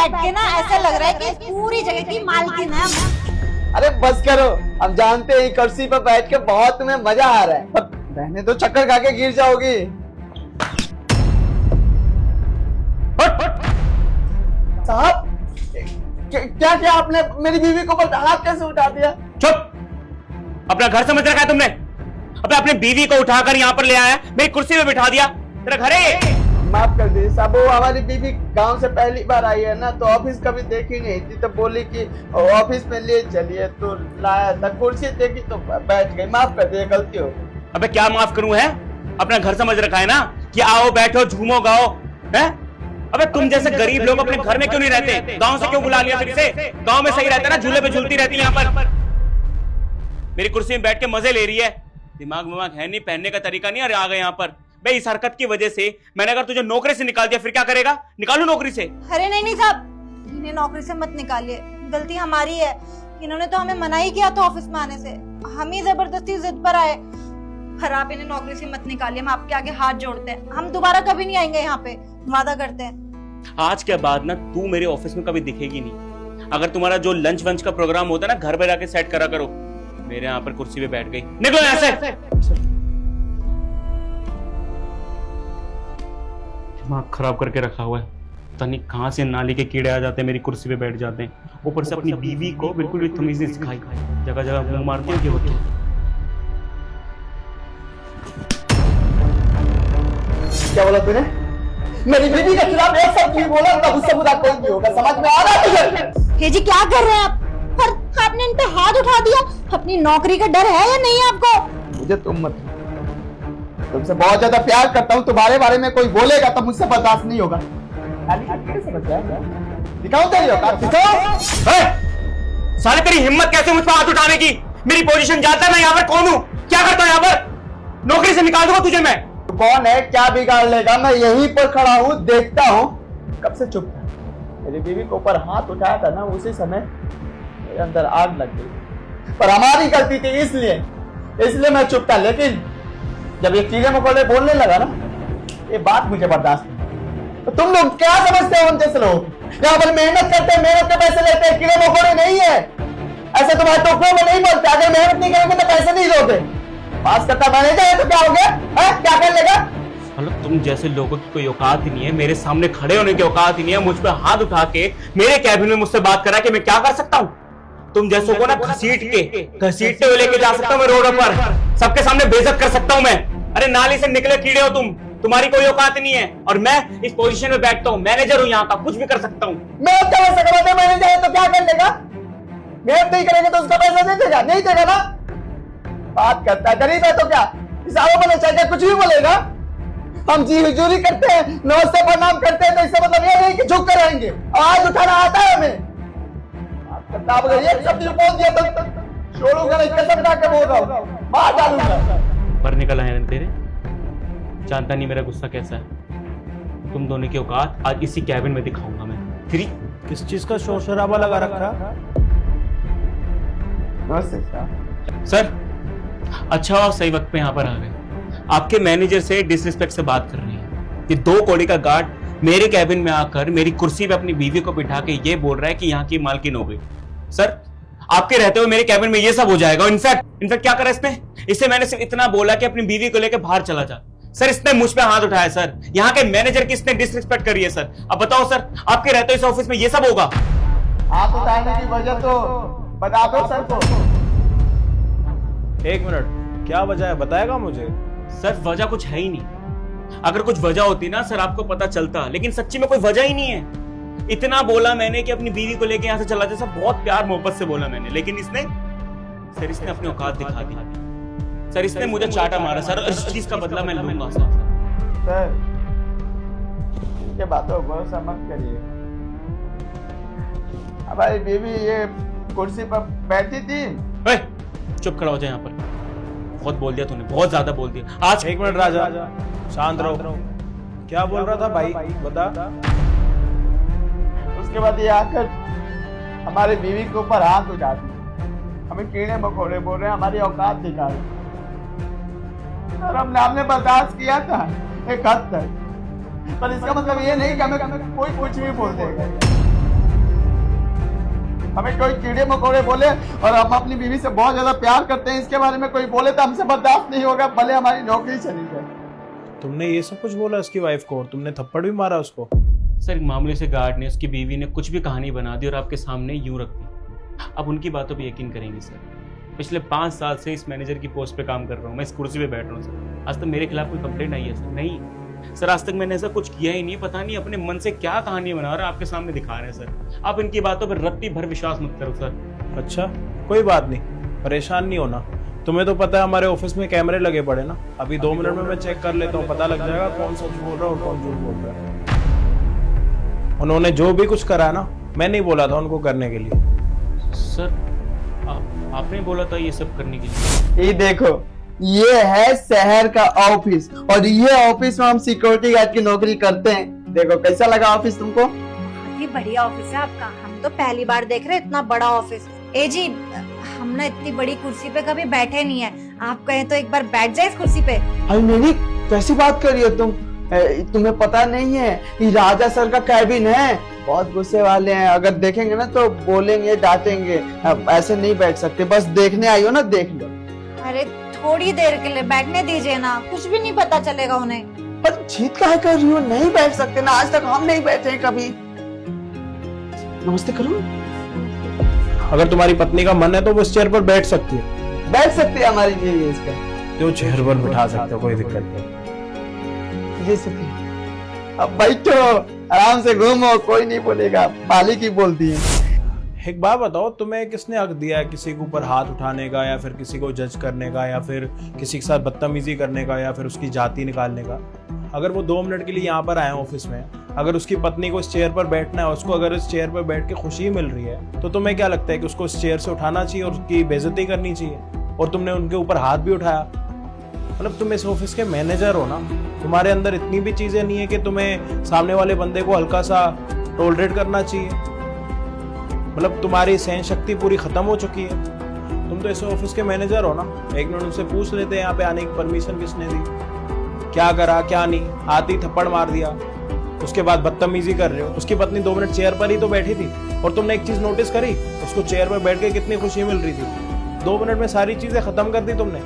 बैठ के ना ऐसा लग रहा है कि पूरी जगह की मालकिन है हम। अरे बस करो, हम जानते हैं कुर्सी पर बैठ के बहुत तुम्हें मजा आ रहा है, पर बहने तो चक्कर खा के गिर जाओगी। साहब क्या क्या आपने मेरी बीवी को हाथ कैसे उठा दिया? चुप! अपना घर समझ रखा है तुमने? अपने बीवी को उठाकर यहाँ पर ले आया, मेरी कुर्सी पे बिठा दिया। तेरा घर है? माफ कर दीजिए साहब, वो हमारी बीवी गांव से पहली बार आई है ना, तो ऑफिस कभी देखी नहीं थी, तो बोली कि ऑफिस में ले चलिए, तो लाया था। कुर्सी देखी तो बैठ गई। माफ कर दीजिए, गलती हो गई। अबे क्या माफ करूं है? अपना घर समझ रखा है ना कि आओ बैठो झूमो गाओ है? अबे तुम जैसे गरीब लोग अपने घर में क्यों नहीं रहते? गांव से क्यों बुला लिया फिर से? गांव में सही रहता ना, झूले पे झूलती रहती यहाँ पर। मेरी कुर्सी में बैठ के मजे ले रही है, दिमाग विमाग है नहीं, पहनने का तरीका नहीं। अरे आ गए यहाँ पर बे, इस हरकत की वजह से मैंने अगर तुझे नौकरी से निकाल दिया फिर क्या करेगा? निकालू नौकरी से? अरे नहीं साहब, इन्हें नौकरी से मत निकालिए, गलती हमारी है। इन्होंने तो हमें मना ही किया था ऑफिस में आने से, हम ही जबरदस्ती जिद पर आए। पर आप इन्हें नौकरी से मत निकालिए, हम आपके आगे हाथ जोड़ते हैं, हम दोबारा कभी नहीं आएंगे यहाँ पे, वादा करते हैं। आज के बाद ना तू मेरे ऑफिस में कभी दिखेगी नहीं। अगर तुम्हारा जो लंच वंच का प्रोग्राम होता है ना, घर पे जाके सेट करा करो। मेरे यहाँ पर कुर्सी पे बैठ गई, निकलो यहाँ से। दिमाग खराब करके रखा हुआ है, पता नहीं कहां से नाली के कीड़े आ जाते हैं, मेरी कुर्सी पे बैठ जाते हैं। ऊपर से अपनी बीवी को बिल्कुल भी तमीज नहीं सिखाई, जगह जगह मुंह मारती है। क्या बोला तूने? मेरी बीवी के खिलाफ एक शब्द भी बोला तो उससे बुरा कोई नहीं होगा, समझ में आ रहा है तुझे? हे जी क्या कर रहे हैं आप? पर आपने इन पे हाथ उठा दिया। अपनी नौकरी का डर है या नहीं आपको? मुझे तुम मत, तुमसे बहुत ज्यादा प्यार करता हूँ, तुम्हारे बारे में कोई बोलेगा तो मुझसे बर्दाश्त नहीं होगा। दिखाओ तेरी औकात, दिखाओ। साले तेरी हिम्मत कैसे मुझ पर हाथ उठाने की? मेरी पोजीशन जानता मैं यहाँ पर कौन हूँ, क्या करता हूँ यहाँ पर? नौकरी से निकाल दूंगा तुझे मैं। तो कौन है, क्या बिगाड़ लेगा? मैं यहीं पर खड़ा हूँ, देखता हूँ। कब से चुप था? मेरी बीवी को ऊपर हाथ उठाया था ना, उसी समय मेरे अंदर आग लग गई। पर हमारी गलती थी, इसलिए मैं चुप था। लेकिन जब ये कीड़े मकोड़े बोलने लगा ना, ये बात मुझे बर्दाश्त नहीं। तो तुम लोग क्या समझते हो हम जैसे लोग? यहाँ पर मेहनत करते हैं, मेहनत के पैसे लेते हैं, कीड़े मकोड़े नहीं है। ऐसे तुम्हारे टोकरों में नहीं बोलते, अगर मेहनत नहीं करोगे तो पैसे नहीं दोगे। पास करता मैनेजर है तो क्या हो गया? क्या कर लेगा? मतलब तुम जैसे लोगों की कोई औकात ही नहीं है, मेरे सामने खड़े होने की औकात ही नहीं है। मुझ पर हाथ उठा के मेरे कैबिन में मुझसे बात करा कि मैं क्या कर सकता हूँ? तुम जैसों को ना घसीटते हुए लेके जा सकता हूँ मैं रोड पर, सबके सामने बेइज्जत कर सकता हूँ मैं। अरे नाली से निकले कीड़े हो तुम, तुम्हारी कोई औकात नहीं है। और मैं इस पोजीशन में बैठता हूँ, मैनेजर हूँ यहाँ का, कुछ भी कर सकता हूँ। मैं क्या कर सकता? मैनेजर है तो क्या कर लेगा? मेहनत नहीं करेंगे तो उसका पैसा दे देगा? नहीं देगा ना। बात करता है, गरीब है तो क्या हिसाबों में चाहिए, कुछ भी बोलेगा। हम जी हुजूरी करते हैं, नमस्ते प्रणाम करते हैं, तो इससे मतलब ये नहीं कि झुक कर रहेंगे। आवाज उठाना आता है हमें। अगर एक शब्द बोल दिया तो छोड़ूंगा नहीं, कसम खा के बोल रहा हूँ, मार डालूंगा। पर निकल आए तेरे, जानता नहीं मेरा गुस्सा कैसा है। तुम दोनों की औकात आज इसी कैबिन में दिखाऊंगा मैं। फ्री किस चीज का शोर शराबा लगा रखा? नमस्ते सर, अच्छा और सही वक्त पे यहाँ पर आ गए। आपके मैनेजर से डिसरिस्पेक्ट से बात कर रही है। ये 2 कौड़ी का गार्ड मेरे कैबिन में आकर मेरी कुर्सी पे अपनी बीवी को बिठा के ये बोल रहा है कि यहाँ की मालकिन हो गई। सर, आपके रहते हुए मेरे कैबिन में ये सब हो जाएगा। इनफैक्ट क्या करा इसने? इससे मैंने सिर्फ इतना बोला कि अपनी बीवी को लेकर बाहर चला जा। सर, इसने मुझ पे हाथ उठाया सर। यहाँ के मैनेजर की इसने डिसरिस्पेक्ट करी है सर। अब बताओ सर, आपके रहते इस ऑफिस में ये सब होगा? हाथ उठाने की वजह तो बता दो सर को। 1 मिनट, क्या वजह है बताएगा मुझे? सर, वजह कुछ है ही नहीं। अगर कुछ वजह होती ना सर आपको पता चलता, लेकिन सच्ची में कोई वजह ही नहीं है। इतना बोला मैंने कि अपनी बीवी को लेके यहाँ से चला जा, सब बहुत प्यार मोहब्बत से बोला मैंने, लेकिन इसने अपनी औकात दिखा दी। सर, इसने मुझे चाटा मारा सर, इस चीज का बदला मैं लूंगा सर। इनके बातों को भरोसा मत करिए। हमारी बीवी ये कुर्सी पर बैठी थी। चुप खड़ा हो जाए यहाँ पर। बहुत बोल दिया तूने, बहुत ज्यादा बोल दिया आज। 1 मिनट राजा, शांत रहो। क्या बोल रहा था भाई, बता। उसके बाद ये आकर हमारी बीवी के ऊपर हाथ उठा दिया, हमें कीड़े मकोड़े बोल रहे हैं, हमारी औकात दिखा रहे। और हमने बर्दाश्त किया था एक हद तक, पर इसका मतलब ये नहीं कि हमें कोई कुछ भी बोल देगा। हमें कोई कीड़े मकोड़े बोले और हम अपनी बीवी से बहुत ज्यादा प्यार करते हैं, इसके बारे में कोई बोले तो हमसे बर्दाश्त नहीं होगा, भले हमारी नौकरी चली जाए। तुमने ये सब कुछ बोला उसकी वाइफ को और तुमने थप्पड़ भी मारा उसको? सर एक मामूली से गार्ड ने, उसकी बीवी ने कुछ भी कहानी बना दी और आपके सामने यूं रख दी। अब उनकी बातों पे यकीन करेंगे सर, पिछले 5 साल से इस मैनेजर की पोस्ट पे काम कर रहा हूँ, मैं इस कुर्सी पे बैठ रहा हूँ सर। आज तक मेरे खिलाफ कोई कंप्लेंट आई है सर? नहीं सर, आज तक मैंने ऐसा कुछ किया ही नहीं। पता नहीं अपने मन से क्या कहानी बना रहे हैं, आपके सामने दिखा रहे हैं सर। आप इनकी बातों पर रत्ती भर विश्वास मत करो सर। अच्छा कोई बात नहीं, परेशान नहीं होना। तुम्हें तो पता है हमारे ऑफिस में कैमरे लगे पड़े ना, अभी 2 मिनट में मैं चेक कर लेता हूँ, पता लग जाएगा कौन सच बोल रहा है और कौन झूठ बोल रहा है। उन्होंने जो भी कुछ करा ना, मैं नहीं बोला था उनको करने के लिए। सर आपने बोला था ये सब करने के लिए। ये देखो, ये है शहर का ऑफिस और ये ऑफिस में हम सिक्योरिटी गार्ड की नौकरी करते हैं। देखो कैसा लगा ऑफिस तुमको? बहुत ही बढ़िया ऑफिस है आपका, हम तो पहली बार देख रहे हैं इतना बड़ा ऑफिस। ए जी, हम ना इतनी बड़ी कुर्सी पे कभी बैठे नहीं है, आप कहें तो एक बार बैठ जाए इस कुर्सी पे। अरे मेरी कैसी बात कर रही हो तुम? तुम्हें पता नहीं है ये राजा सर का कैबिन है, बहुत गुस्से वाले हैं, अगर देखेंगे ना तो बोलेंगे, डांटेंगे। ऐसे नहीं बैठ सकते, बस देखने आई हो ना, देख लो। अरे थोड़ी देर के लिए बैठने दीजिए ना, कुछ भी नहीं पता चलेगा उन्हें। पर जीत काहे कर रही हो? नहीं बैठ सकते ना, आज तक हम नहीं बैठे हैं कभी। नमस्ते करो। अगर तुम्हारी पत्नी का मन है तो वो इस चेयर पर बैठ सकती है। बैठ सकती है हमारी बीवी इस पर। जो चेयर पर बिठा सकते हो, कोई दिक्कत नहीं। ये सकती। अब बैठो, आराम से घूमो, कोई नहीं बोलेगा, मालिक ही बोलती है। एक बात बताओ, तुम्हें किसने हक दिया है किसी के ऊपर हाथ उठाने का, या फिर किसी को जज करने का, या फिर किसी के साथ बदतमीजी करने का, या फिर उसकी जाति निकालने का? अगर वो 2 मिनट के लिए यहाँ पर आए ऑफिस में, अगर उसकी पत्नी को इस चेयर पर बैठना है, उसको अगर इस चेयर पर बैठ के खुशी मिल रही है, तो तुम्हें क्या लगता है कि उसको इस चेयर से उठाना चाहिए और उसकी बेइज्जती करनी चाहिए? और तुमने उनके ऊपर हाथ भी उठाया। मतलब तुम इस ऑफिस के मैनेजर हो ना, तुम्हारे अंदर इतनी भी चीजें नहीं है कि तुम्हें सामने वाले बंदे को हल्का सा टॉलरेट करना चाहिए? मतलब तुम्हारी सहन शक्ति पूरी खत्म हो चुकी है। तुम तो इस ऑफिस के मैनेजर हो ना, एक मिनट उनसे पूछ लेते हैं यहाँ पे आने की परमिशन किसने दी, क्या करा क्या नहीं। आती थप्पड़ मार दिया, उसके बाद बदतमीजी कर रहे हो। उसकी पत्नी 2 मिनट चेयर पर ही तो बैठी थी, और तुमने एक चीज नोटिस करी, उसको चेयर पर बैठ के कितनी खुशी मिल रही थी। 2 मिनट में सारी चीजें खत्म कर दी तुमने।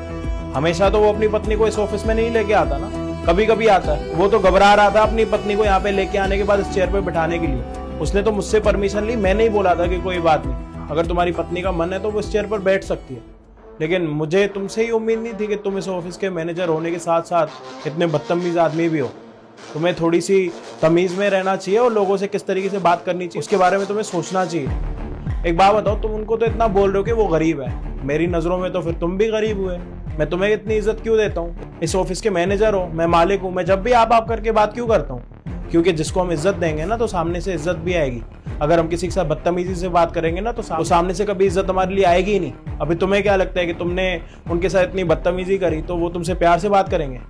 हमेशा तो वो अपनी पत्नी को इस ऑफिस में नहीं लेके आता ना, कभी कभी आता है। वो तो घबरा रहा था अपनी पत्नी को यहाँ पे लेके आने के बाद इस चेयर पे बिठाने के लिए। उसने तो मुझसे परमिशन ली, मैं नहीं बोला था कि कोई बात नहीं, अगर तुम्हारी पत्नी का मन है तो वो इस चेयर पर बैठ सकती है। लेकिन मुझे तुमसे ही उम्मीद नहीं थी कि तुम इस ऑफिस के मैनेजर होने के साथ साथ इतने बदतमीज आदमी भी हो। तुम्हें थोड़ी सी तमीज में रहना चाहिए और लोगों से किस तरीके से बात करनी चाहिए उसके बारे में तुम्हें सोचना चाहिए। एक बात बताओ, तुम उनको तो इतना बोल रहे हो कि वो गरीब है, मेरी नजरों में तो फिर तुम भी गरीब हुए। मैं तुम्हें इतनी इज्जत क्यों देता हूँ? इस ऑफिस के मैनेजर हो, मैं मालिक हूँ, मैं जब भी आप करके बात क्यों करता हूँ? क्योंकि जिसको हम इज्जत देंगे ना तो सामने से इज्जत भी आएगी। अगर हम किसी के साथ बदतमीजी से बात करेंगे ना तो सामने से कभी इज्जत हमारे लिए आएगी ही नहीं। अभी तुम्हें क्या लगता है कि तुमने उनके साथ इतनी बदतमीजी करी तो वो तुमसे प्यार से बात करेंगे?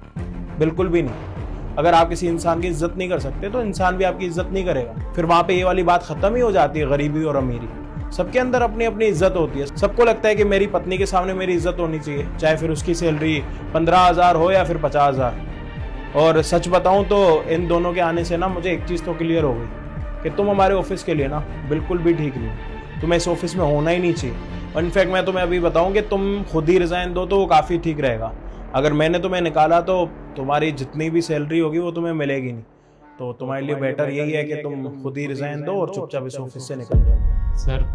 बिल्कुल भी नहीं। अगर आप किसी इंसान की इज्जत नहीं कर सकते तो इंसान भी आपकी इज्जत नहीं करेगा। फिर वहां पे ये वाली बात खत्म ही हो जाती है, गरीबी और अमीरी। सबके अंदर अपनी अपनी इज्जत होती है। सबको लगता है कि मेरी पत्नी के सामने मेरी इज्जत होनी चाहिए, चाहे फिर उसकी सैलरी 15,000 हो या फिर 50,000। और सच बताऊं तो इन दोनों के आने से ना मुझे एक चीज़ तो क्लियर हो गई कि तुम हमारे ऑफिस के लिए ना बिल्कुल भी ठीक नहीं। तुम्हें इस ऑफिस में होना ही नहीं चाहिए। और इनफैक्ट मैं तुम्हें अभी बताऊं कि तुम खुद ही रिजाइन दो तो वो काफ़ी ठीक रहेगा। अगर मैंने तुम्हें निकाला तो तुम्हारी जितनी भी सैलरी होगी वो तुम्हें मिलेगी नहीं। तो तुम्हारे लिए बेटर यही है कि तुम खुद ही रिजाइन दो और चुपचाप इस ऑफिस से निकल जाओ। सर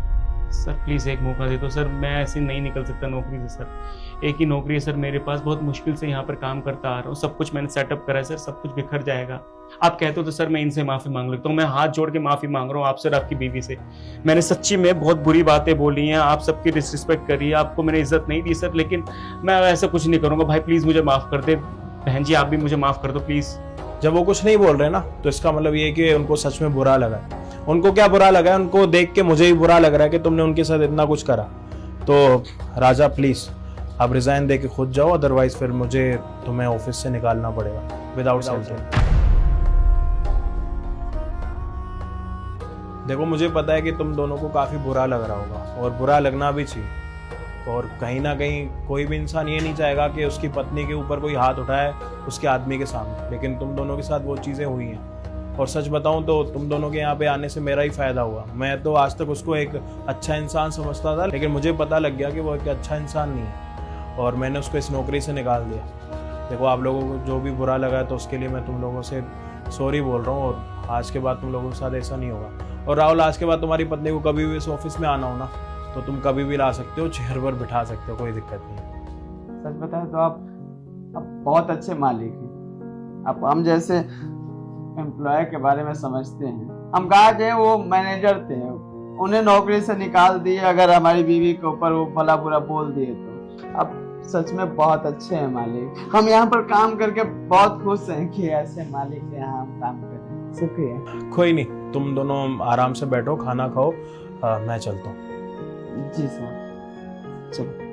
प्लीज़ एक मौका दे दो सर, मैं ऐसे नहीं निकल सकता नौकरी से सर। एक ही नौकरी है सर मेरे पास, बहुत मुश्किल से यहाँ पर काम करता आ रहा हूँ, सब कुछ मैंने सेटअप करा है सर, सब कुछ बिखर जाएगा। आप कहते हो तो सर मैं इनसे माफ़ी मांग लेता हूँ। मैं हाथ जोड़ के माफ़ी मांग रहा हूँ आपसे और आपकी बीवी से। मैंने सच्ची में बहुत बुरी बातें बोली हैं, आप सबकी डिसरिस्पेक्ट करी है, आपको मैंने इज्जत नहीं दी सर, लेकिन मैं ऐसा कुछ नहीं करूँगा। भाई प्लीज़ मुझे माफ़ कर दे। बहन जी आप भी मुझे माफ़ कर दो प्लीज़। जब वो कुछ नहीं बोल रहे ना तो इसका मतलब ये है कि उनको सच में बुरा लगा है। उनको क्या बुरा लगा है? उनको देख के मुझे ही बुरा लग रहा है कि तुमने उनके साथ इतना कुछ करा। तो राजा प्लीज आप रिजाइन दे के खुद जाओ, अदरवाइज फिर मुझे तुम्हें ऑफिस से निकालना पड़ेगा विदाउट सैलरी। देखो मुझे पता है कि तुम दोनों को काफी बुरा लग रहा होगा और बुरा लगना भी चाहिए। और कहीं ना कहीं कोई भी इंसान ये नहीं चाहेगा कि उसकी पत्नी के ऊपर कोई हाथ उठाए उसके आदमी के सामने, लेकिन तुम दोनों के साथ वो चीज़ें हुई हैं। और सच बताऊं तो तुम दोनों के यहाँ पे आने से मेरा ही फायदा हुआ। मैं तो आज तक उसको एक अच्छा इंसान समझता था, लेकिन मुझे पता लग गया कि वो एक अच्छा इंसान नहीं है और मैंने उसको इस नौकरी से निकाल दिया। देखो, आप लोगों को जो भी बुरा लगा है तो उसके लिए मैं तुम लोगों से सॉरी बोल रहा हूँ और आज के बाद तुम लोगों के साथ ऐसा नहीं होगा। और राहुल, आज के बाद तुम्हारी पत्नी को कभी भी इस ऑफिस में आना हो ना तो तुम कभी भी ला सकते हो, चेयर पर बिठा सकते हो, कोई दिक्कत नहीं। सच बताएं तो आप बहुत अच्छे मालिक हैं। आप हम जैसे एम्प्लॉय के बारे में समझते हैं। हम कहा कि वो मैनेजर थे, उन्हें नौकरी से निकाल दिए, अगर हमारी बीवी के ऊपर वो भला बुरा बोल दिए तो। आप सच में बहुत अच्छे हैं मालिक। हम यहाँ पर काम करके बहुत खुश हैं कि ऐसे मालिक के यहाँ हम काम करें। शुक्रिया। कोई नहीं, तुम दोनों आराम से बैठो, खाना खाओ, मैं चलता हूँ। जी सर, चलो।